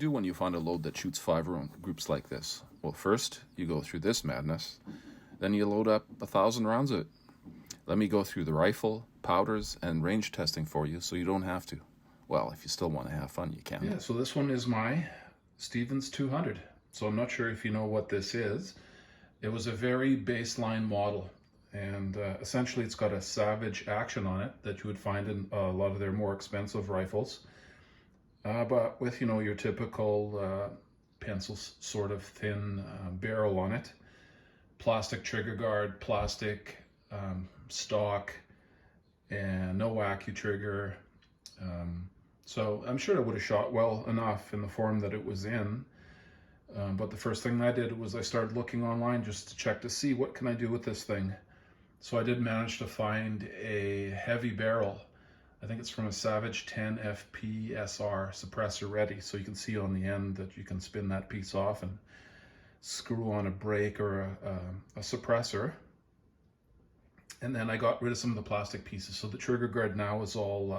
do when you find a load that shoots 5 groups like this? Well, first, you go through this madness. Then you load up 1,000 rounds of it. Let me go through the rifle, powders, and range testing for you so you don't have to. Well, if you still want to have fun, you can. Yeah, so this one is my Stevens 200. So I'm not sure if you know what this is. It was a very baseline model. And essentially it's got a Savage action on it that you would find in a lot of their more expensive rifles. But with, you know, your typical pencil sort of thin barrel on it. Plastic trigger guard, plastic stock, and no AccuTrigger. So I'm sure it would have shot well enough in the form that it was in. But the first thing I did was I started looking online just to check to see what can I do with this thing. So I did manage to find a heavy barrel. I think it's from a Savage 10 FP SR suppressor ready. So you can see on the end that you can spin that piece off and screw on a brake or a suppressor. And then I got rid of some of the plastic pieces. So the trigger guard now is all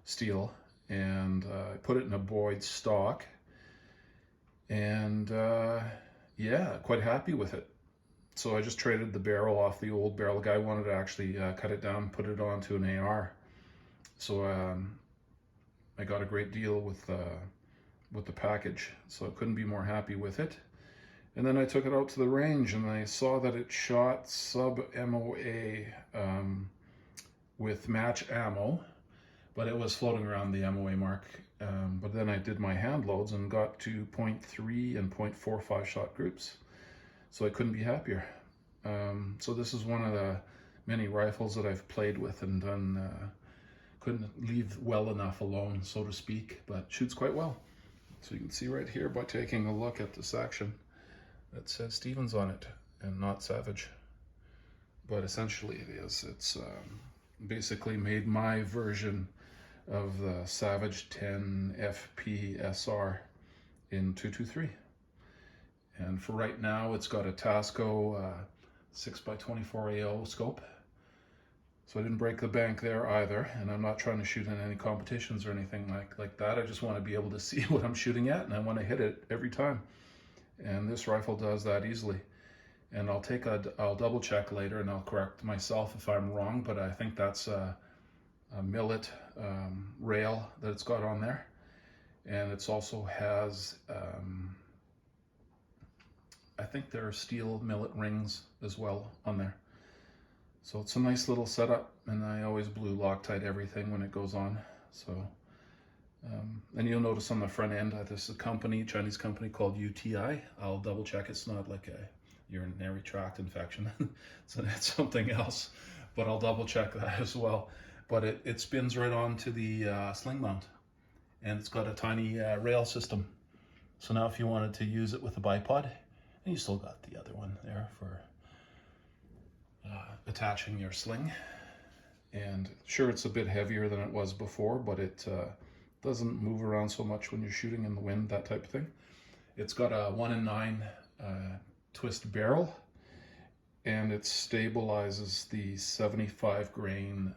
steel, and I put it in a Boyd stock. And yeah, quite happy with it. So I just traded the barrel off the old barrel. The guy wanted to actually cut it down, put it onto an AR. So I got a great deal with the package. So I couldn't be more happy with it. And then I took it out to the range and I saw that it shot sub MOA with match ammo, but it was floating around the MOA mark. But then I did my hand loads and got to 0.3 and 0.45 shot groups. So I couldn't be happier. So this is one of the many rifles that I've played with and done, couldn't leave well enough alone, so to speak, but shoots quite well. So you can see right here by taking a look at this action that says Stevens on it and not Savage. But essentially it is. It's basically made my version of the Savage 10 FP SR in 223. And for right now, it's got a Tasco 6x24 AO scope. So I didn't break the bank there either, and I'm not trying to shoot in any competitions or anything like that. I just want to be able to see what I'm shooting at, and I want to hit it every time. And this rifle does that easily. And I'll double check later, and I'll correct myself if I'm wrong, but I think that's a millet rail that it's got on there. And it also has I think there are steel millet rings as well on there. So it's a nice little setup, and I always blue Loctite everything when it goes on. So, and you'll notice on the front end, this is a Chinese company called UTI. I'll double check it's not like a urinary tract infection. So it's something else, but I'll double check that as well. But it spins right onto the sling mount, and it's got a tiny rail system. So now if you wanted to use it with a bipod, and you still got the other one there for attaching your sling. And sure, it's a bit heavier than it was before, but it doesn't move around so much when you're shooting in the wind, that type of thing. It's got a 1 in 9 twist barrel, and it stabilizes the 75 grain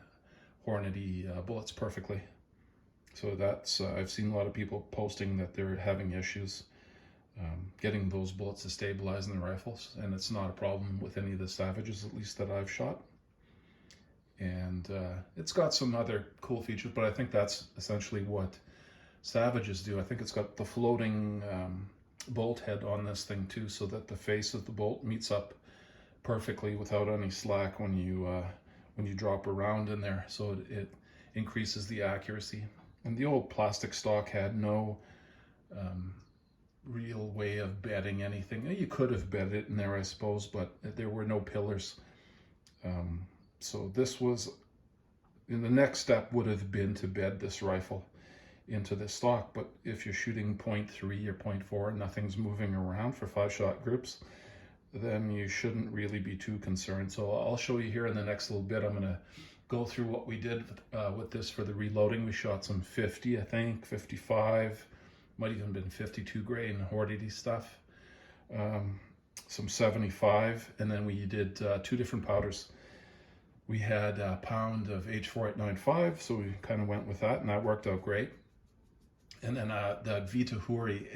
Hornady bullets perfectly. So that's, I've seen a lot of people posting that they're having issues getting those bullets to stabilize in the rifles, and it's not a problem with any of the Savages, at least that I've shot. And it's got some other cool features, but I think that's essentially what Savages do. I think it's got the floating bolt head on this thing too, so that the face of the bolt meets up perfectly without any slack when you drop around in there. So it increases the accuracy. And the old plastic stock had no real way of bedding anything. You could have bedded it in there, I suppose, but there were no pillars. So this was, the next step would have been to bed this rifle into this stock. But if you're shooting 0.3 or 0.4 and nothing's moving around for 5-shot groups, then you shouldn't really be too concerned. So I'll show you here in the next little bit. I'm going to go through what we did with this for the reloading. We shot some 50, I think, 55, might even been 52 grain Hornady stuff, some 75, and then we did 2 different powders. We had a pound of H4895, so we kind of went with that, and that worked out great. And then the BTHP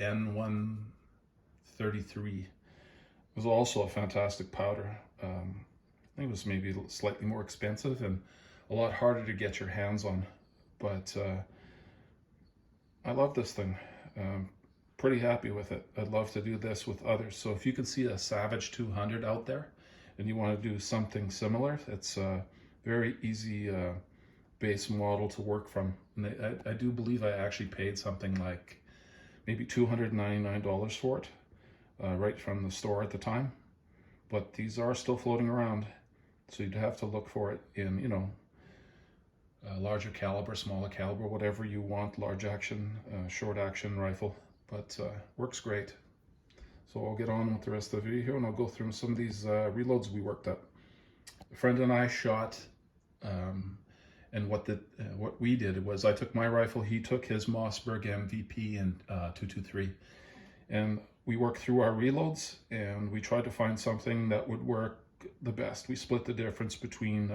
N133 was also a fantastic powder. I think it was maybe slightly more expensive and a lot harder to get your hands on, but I love this thing. Pretty happy with it. I'd love to do this with others. So if you can see a Savage 200 out there and you want to do something similar, it's a very easy base model to work from. And I do believe I actually paid something like maybe $299 for it right from the store at the time. But these are still floating around, so you'd have to look for it in, you know, larger caliber, smaller caliber, whatever you want, large action, short action rifle, but works great. So I'll get on with the rest of the video here and I'll go through some of these reloads we worked up. A friend and I shot, and what we did was I took my rifle, he took his Mossberg MVP and 223, and we worked through our reloads and we tried to find something that would work the best. We split the difference between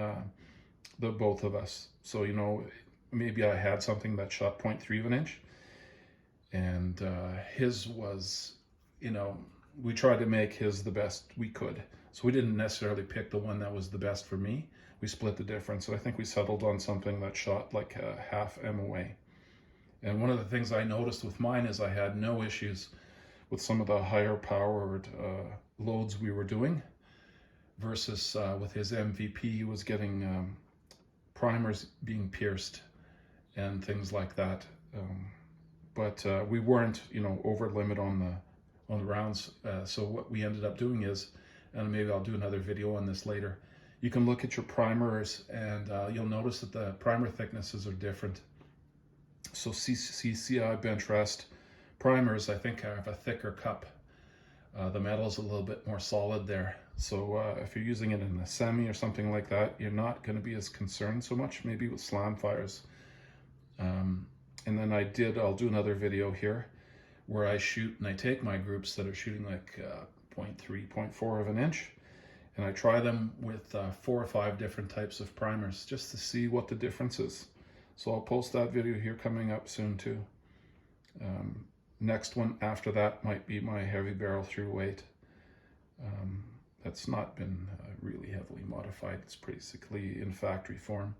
the both of us. So, you know, maybe I had something that shot 0.3 of an inch and his was, you know, we tried to make his the best we could. So we didn't necessarily pick the one that was the best for me. We split the difference. So I think we settled on something that shot like a half MOA. And one of the things I noticed with mine is I had no issues with some of the higher powered loads we were doing versus with his MVP, he was getting primers being pierced and things like that. But we weren't, you know, over limit on the rounds. So what we ended up doing is, and maybe I'll do another video on this later, you can look at your primers and you'll notice that the primer thicknesses are different. So CCI bench rest primers, I think, have a thicker cup. The metal's a little bit more solid there. So if you're using it in a semi or something like that, you're not going to be as concerned so much, maybe with slam fires. And then I'll do another video here where I shoot and I take my groups that are shooting like 0.3, 0.4 of an inch, and I try them with 4 or 5 different types of primers just to see what the difference is. So I'll post that video here coming up soon too. Next one after that might be my heavy barrel through weight. That's not been really heavily modified. It's basically in factory form.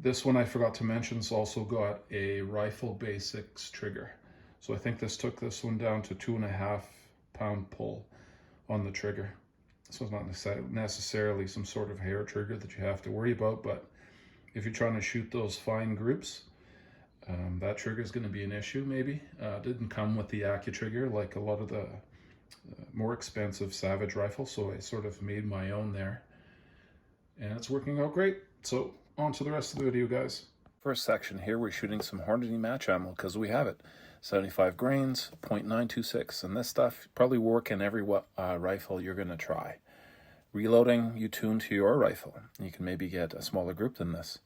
This one I forgot to mention has also got a Rifle Basics trigger. So I think this took this one down to 2.5 pound pull on the trigger. So it's not necessarily some sort of hair trigger that you have to worry about, but if you're trying to shoot those fine groups, that trigger is going to be an issue maybe. It didn't come with the AccuTrigger like a lot of the more expensive Savage rifles, so I sort of made my own there. And it's working out great. So on to the rest of the video, guys. First section here, we're shooting some Hornady match ammo because we have it. 75 grains, .926, and this stuff probably work in every rifle you're going to try. Reloading, you tune to your rifle. You can maybe get a smaller group than this,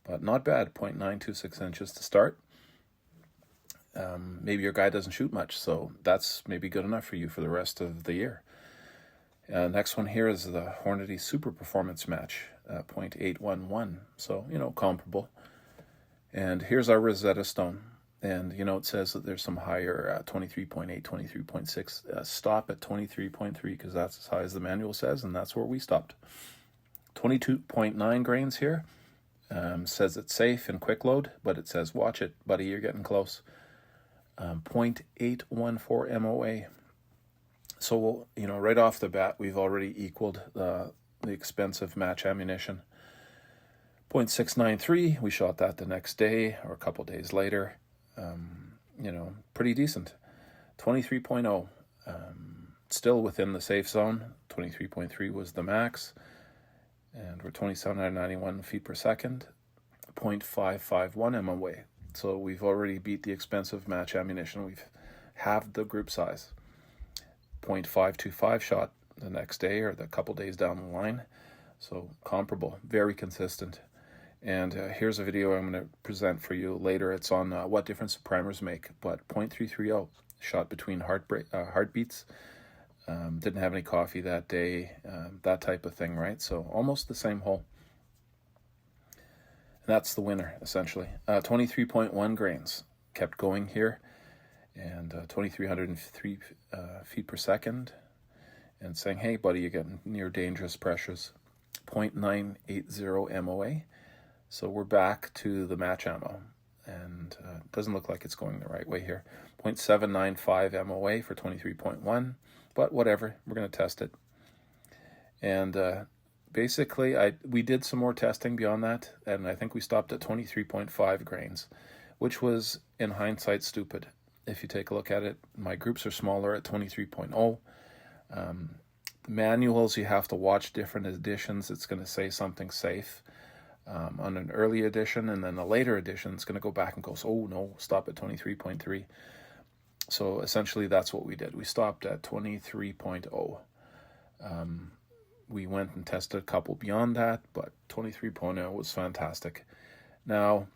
but not bad, 0.926 inches to start. Maybe your guy doesn't shoot much, so that's maybe good enough for you for the rest of the year. Next one here is the Hornady Super Performance Match, .811, so, you know, comparable. And here's our Rosetta Stone. And, you know, it says that there's some higher 23.8, 23.6. Stop at 23.3 because that's as high as the manual says, and that's where we stopped. 22.9 grains here. Says it's safe and quick load, but it says, watch it, buddy, you're getting close. 0.814 MOA. So, you know, right off the bat, we've already equaled the expensive match ammunition. 0.693, we shot that the next day or a couple days later. You know, pretty decent. 23.0, still within the safe zone. 23.3 was the max. And we're 2791 feet per second. 0.551 MOA. So we've already beat the expensive match ammunition. We've halved the group size. 0.525 shot the next day or the couple days down the line. So comparable, very consistent. And here's a video I'm going to present for you later. It's on what difference the primers make. But .330 shot between heartbeats. Didn't have any coffee that day. That type of thing, right? So almost the same hole. And that's the winner, essentially. 23.1 grains. kept going here, and 2,303 feet per second, and saying, hey, buddy, you're getting near dangerous pressures. 0.980 MOA. So we're back to the match ammo, and it doesn't look like it's going the right way here. 0.795 MOA for 23.1, but whatever, we're going to test it. And basically, we did some more testing beyond that, and I think we stopped at 23.5 grains, which was, in hindsight, stupid. If you take a look at it, my groups are smaller at 23.0. Manuals, you have to watch different editions. It's going to say something safe on an early edition, and then a later edition it's going to go back and goes, oh no, stop at 23.3. So essentially that's what we did. We stopped at 23.0. We went and tested a couple beyond that, but 23.0 was fantastic. Now,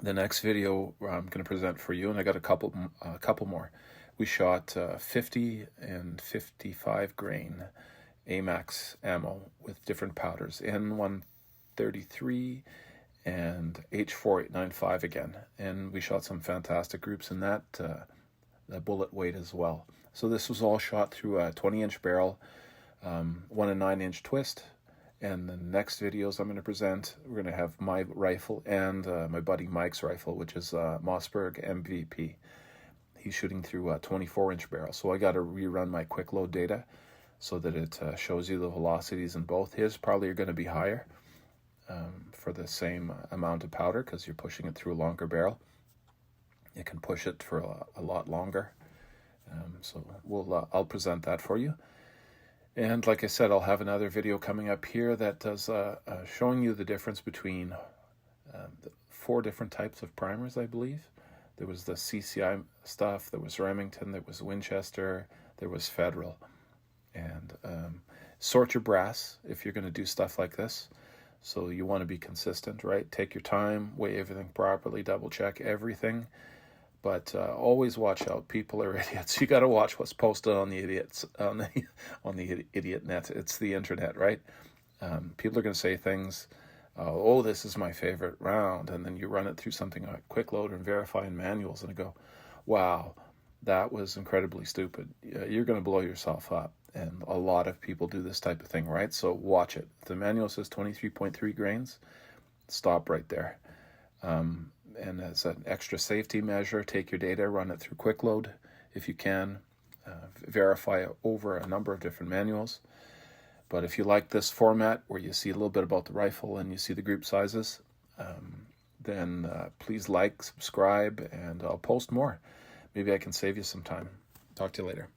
the next video I'm going to present for you, and I got a couple more. We shot 50 and 55 grain AMAX ammo with different powders, N133 and H4895 again. And we shot some fantastic groups in that bullet weight as well. So this was all shot through a 20-inch barrel, 1 9-inch twist. And the next videos I'm going to present, we're going to have my rifle and my buddy Mike's rifle, which is Mossberg MVP. He's shooting through a 24-inch barrel. So I got to rerun my quick load data so that it shows you the velocities in both. His probably are going to be higher for the same amount of powder because you're pushing it through a longer barrel. You can push it for a lot longer. So I'll present that for you. And like I said, I'll have another video coming up here that does showing you the difference between the 4 different types of primers, I believe. There was the CCI stuff, there was Remington, there was Winchester, there was Federal. And sort your brass if you're going to do stuff like this. So you want to be consistent, right? Take your time, weigh everything properly, double check everything. But always watch out. People are idiots. You got to watch what's posted on the idiots on the idiot net. It's the internet, right? People are going to say things. Oh, this is my favorite round, and then you run it through something like quick load and verify in manuals, and you go, wow, that was incredibly stupid. You're going to blow yourself up, and a lot of people do this type of thing, right? So watch it. If the manual says 23.3 grains, stop right there. And as an extra safety measure, take your data, run it through quick load if you can, verify it over a number of different manuals. But if you like this format where you see a little bit about the rifle and you see the group sizes, then please like, subscribe, and I'll post more. Maybe I can save you some time. Talk to you later.